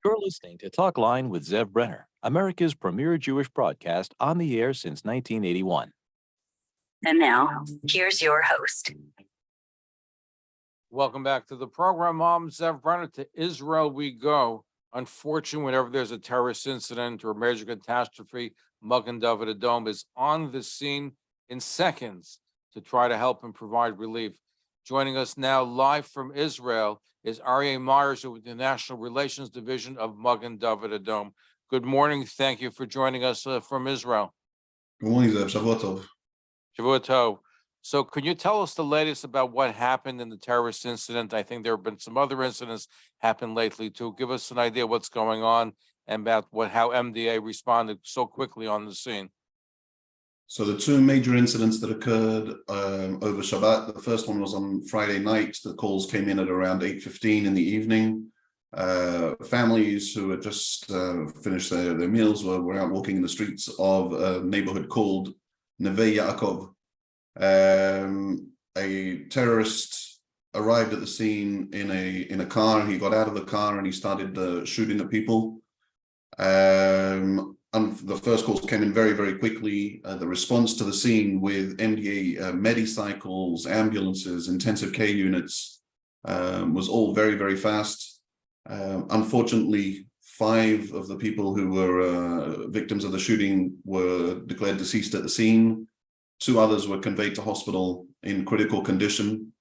You're listening to Talkline with Zev Brenner, America's premier Jewish broadcast on the air since 1981. And now, here's your host. Welcome back to the program. I'm Zev Brenner. To Israel we go. Unfortunately, whenever there's a terrorist incident or a major catastrophe, Magen Adom is on the scene in seconds to try to help and provide relief. Joining us now live from Israel is Aryeh Myers with the National Relations Division of Magen Adom. Good morning. Thank you for joining us from Israel. Good morning, Zev. Shavua tov. Shavua tov. So can you tell us the latest about what happened in the terrorist incident? I think there have been some other incidents happen lately too. Give us an idea what's going on and about how MDA responded so quickly on the scene. So the two major incidents that occurred over Shabbat, the first one was on Friday night. The calls came in at around 8:15 in the evening. Families who had just finished their meals were out walking in the streets of a neighborhood called Neve Yaakov. A terrorist arrived at the scene in a car. He got out of the car and he started shooting at people. And the first calls came in very, very quickly. The response to the scene with MDA medicycles, ambulances, intensive care units was all very, very fast. Unfortunately, 5 of the people who were victims of the shooting were declared deceased at the scene. 2 others were conveyed to hospital in critical condition,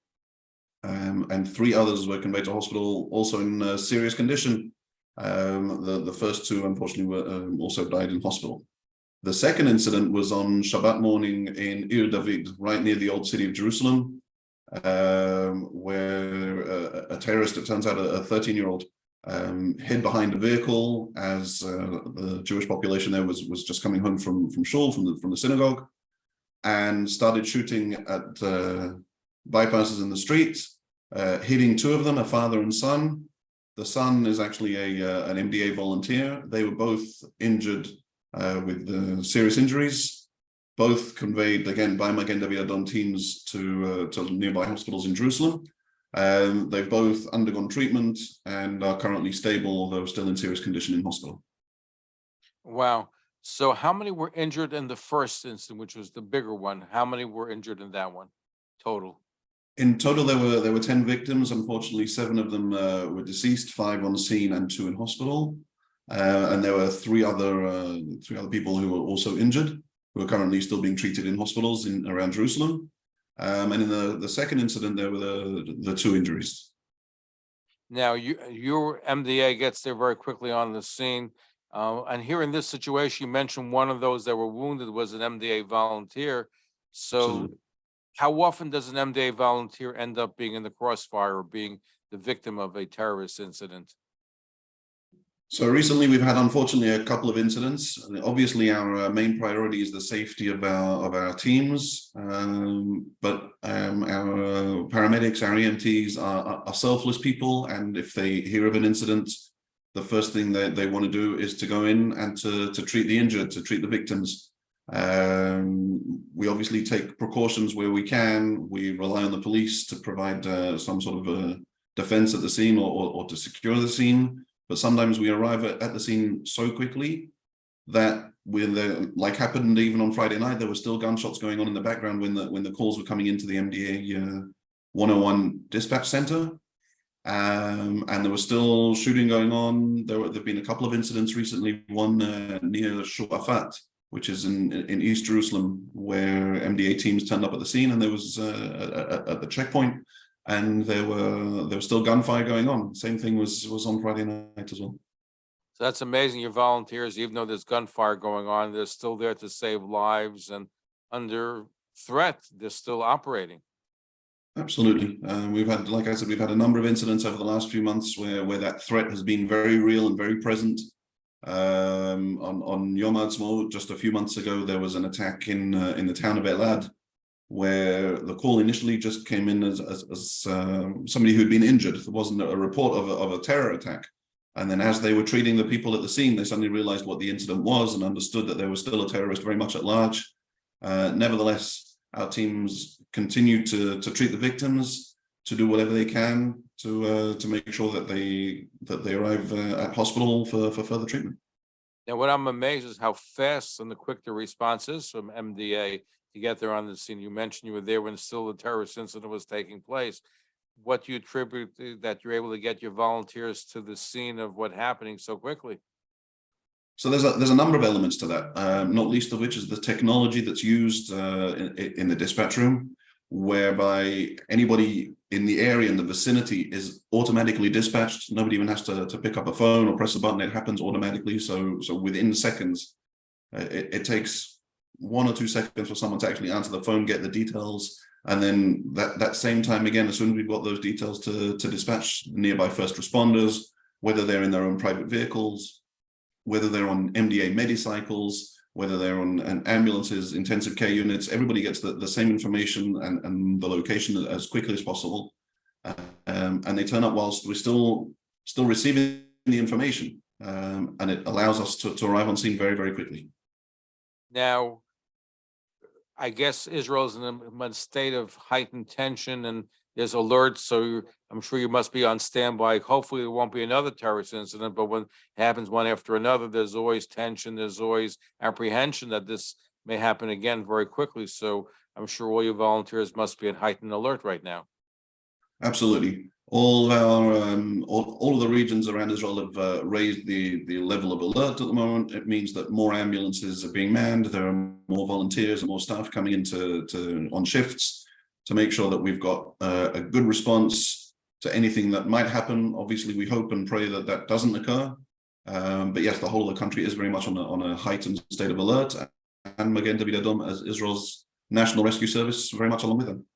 and 3 others were conveyed to hospital also in serious condition. The first 2, unfortunately, were also died in hospital. The second incident was on Shabbat morning in Ir David, right near the old city of Jerusalem, where a terrorist, it turns out a 13-year-old, hid behind a vehicle as the Jewish population there was just coming home from shul, from the synagogue, and started shooting at bypassers in the street, hitting 2 of them, a father and son. The son is actually an MDA volunteer. They were both injured with serious injuries, both conveyed again by Magen Adom teams to nearby hospitals in Jerusalem. They've both undergone treatment and are currently stable, although still in serious condition in hospital. Wow. So how many were injured in the first incident, which was the bigger one? How many were injured in that one total? In total, there were 10 victims. Unfortunately, 7 of them were deceased, 5 on the scene and 2 in hospital. And there were 3 other people who were also injured, who are currently still being treated in hospitals around Jerusalem. And in the second incident, there were the 2 injuries. Now, your MDA gets there very quickly on the scene. And here in this situation, you mentioned one of those that were wounded was an MDA volunteer. So Absolutely. how often does an MDA volunteer end up being in the crossfire or being the victim of a terrorist incident? So recently we've had, unfortunately, a couple of incidents. Obviously, our main priority is the safety of our teams, but our paramedics, our EMTs are selfless people, and if they hear of an incident, the first thing that they want to do is to go in and to treat the injured, to treat the victims. We obviously take precautions where we can. We rely on the police to provide some sort of defense at the scene or to secure the scene. But sometimes we arrive at the scene so quickly that like happened even on Friday night, there were still gunshots going on in the background when the calls were coming into the MDA 101 dispatch center. And there was still shooting going on. There've been a couple of incidents recently, one near Shurafat, which is in East Jerusalem, where MDA teams turned up at the scene, and there was at the checkpoint, and there was still gunfire going on. Same thing was on Friday night as well. So that's amazing. Your volunteers, even though there's gunfire going on, they're still there to save lives, and under threat, they're still operating. Absolutely. We've had, like I said, we've had a number of incidents over the last few months where that threat has been very real and very present. On Yom Ha'atzmaut, just a few months ago, there was an attack in the town of Elad, where the call initially just came in as somebody who'd been injured. There wasn't a report of a terror attack. And then as they were treating the people at the scene, they suddenly realized what the incident was and understood that there was still a terrorist very much at large. Nevertheless, our teams continue to treat the victims, to do whatever they can to make sure that they arrive at hospital for further treatment. Now, what I'm amazed is how fast and the quick the response is from MDA to get there on the scene. You mentioned you were there when still the terrorist incident was taking place. What do you attribute that you're able to get your volunteers to the scene of what happening so quickly? So there's a number of elements to that, not least of which is the technology that's used in the dispatch room, whereby anybody in the area, in the vicinity, is automatically dispatched. Nobody even has to pick up a phone or press a button. It happens automatically. So within seconds, it takes 1 or 2 seconds for someone to actually answer the phone, get the details, and then that same time again, as soon as we've got those details to dispatch nearby first responders, whether they're in their own private vehicles, whether they're on MDA medicycles, whether they're on ambulances, intensive care units, everybody gets the same information and the location as quickly as possible. And they turn up whilst we're still receiving the information. And it allows us to arrive on scene very, very quickly. Now, I guess Israel is in a state of heightened tension and there's alerts. So I'm sure you must be on standby. Hopefully there won't be another terrorist incident, but when it happens one after another, there's always tension. There's always apprehension that this may happen again very quickly. So I'm sure all your volunteers must be at heightened alert right now. Absolutely. All of our all of the regions around Israel have raised the level of alert at the moment. It means that more ambulances are being manned. There are more volunteers and more staff coming into on shifts to make sure that we've got a good response to anything that might happen. Obviously, we hope and pray that that doesn't occur. But yes, the whole of the country is very much on a heightened state of alert, and Magen Adom as Israel's national rescue service very much along with them.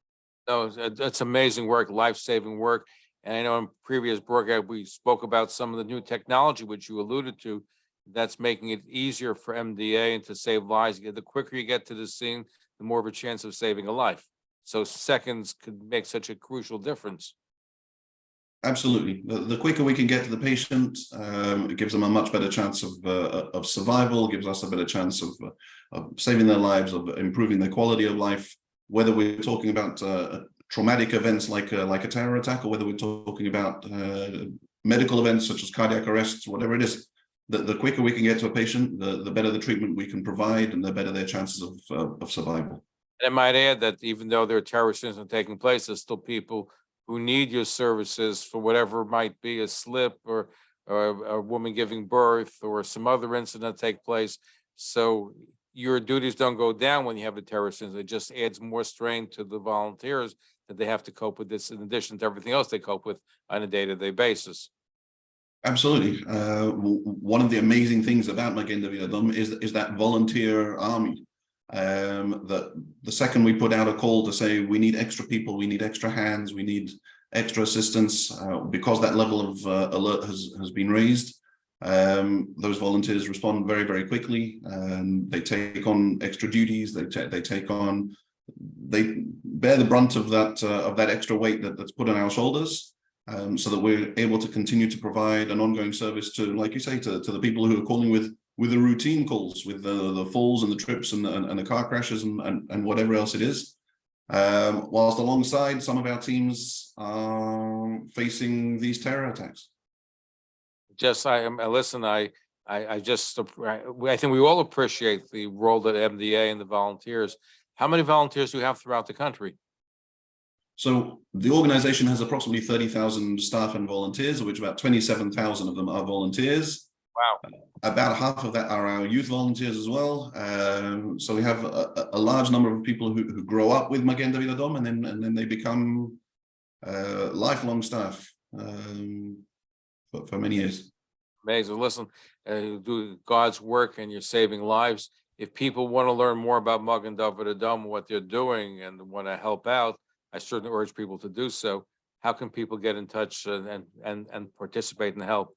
No, that's amazing work, life-saving work. And I know in previous broadcast, we spoke about some of the new technology, which you alluded to, that's making it easier for MDA and to save lives. The quicker you get to the scene, the more of a chance of saving a life. So seconds could make such a crucial difference. Absolutely. The quicker we can get to the patient, it gives them a much better chance of survival, gives us a better chance of saving their lives, of improving their quality of life, whether we're talking about traumatic events like a terror attack, or whether we're talking about medical events such as cardiac arrests, whatever it is. The quicker we can get to a patient, the better the treatment we can provide, and the better their chances of survival. And I might add that even though there are terrorist incidents taking place, there's still people who need your services for whatever it might be, a slip or a woman giving birth or some other incident take place. So your duties don't go down when you have a terrorist incident. It just adds more strain to the volunteers that they have to cope with this in addition to everything else they cope with on a day-to-day basis. Absolutely. One of the amazing things about Magen Adom is that volunteer army. That the second we put out a call to say we need extra people, we need extra hands, we need extra assistance, because that level of alert has been raised, those volunteers respond very, very quickly, and they take on extra duties. They bear the brunt of that extra weight that's put on our shoulders, so that we're able to continue to provide an ongoing service to, like you say, to the people who are calling with the routine calls, with the falls and the trips and the car crashes and whatever else it is, whilst alongside some of our teams are facing these terror attacks. I think we all appreciate the role that MDA and the volunteers. How many volunteers do you have throughout the country? So the organization has approximately 30,000 staff and volunteers, of which about 27,000 of them are volunteers. Wow. About half of that are our youth volunteers as well. So we have a large number of people who grow up with Magen Adom, and then they become lifelong staff for many years. Amazing. Listen, you do God's work and you're saving lives. If people want to learn more about Magen Adom, what they're doing, and want to help out, I certainly urge people to do so. How can people get in touch and participate and help?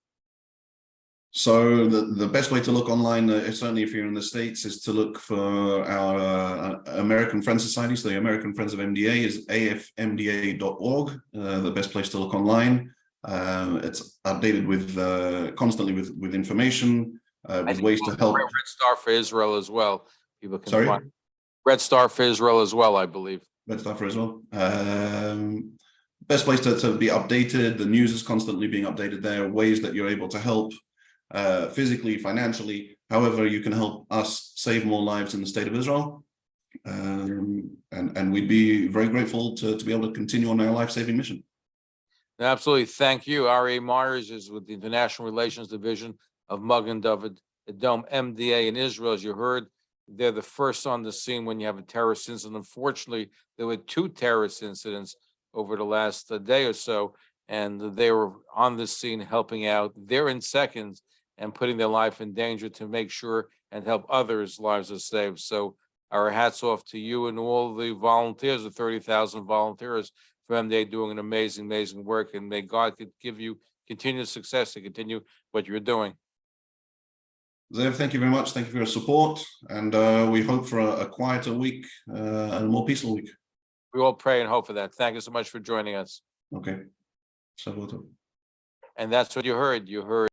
So the best way to look online, certainly if you're in the States, is to look for our American Friends Society. So the American Friends of MDA is afmda.org, the best place to look online. It's updated with constantly with information, with ways to help. Red Star for Israel as well. People can Sorry? find Red Star for Israel as well, I believe. Red Star for Israel. best place to be updated. The news is constantly being updated there, ways that you're able to help physically, financially, however you can help us save more lives in the state of Israel. And we'd be very grateful to be able to continue on our life-saving mission. Absolutely. Thank you. Aryeh Myers is with the International Relations Division of Magen David Adom, MDA in Israel. As you heard, they're the first on the scene when you have a terrorist incident. Unfortunately, there were 2 terrorist incidents over the last day or so, and they were on the scene helping out. They're in seconds and putting their life in danger to make sure and help others' lives are saved. So our hats off to you and all the volunteers, the 30,000 volunteers from MDA doing an amazing work. And may God could give you continued success to continue what you're doing. Zev, thank you very much. Thank you for your support. And we hope for a quieter week and a more peaceful week. We all pray and hope for that. Thank you so much for joining us. Okay. So, And that's what you heard. You heard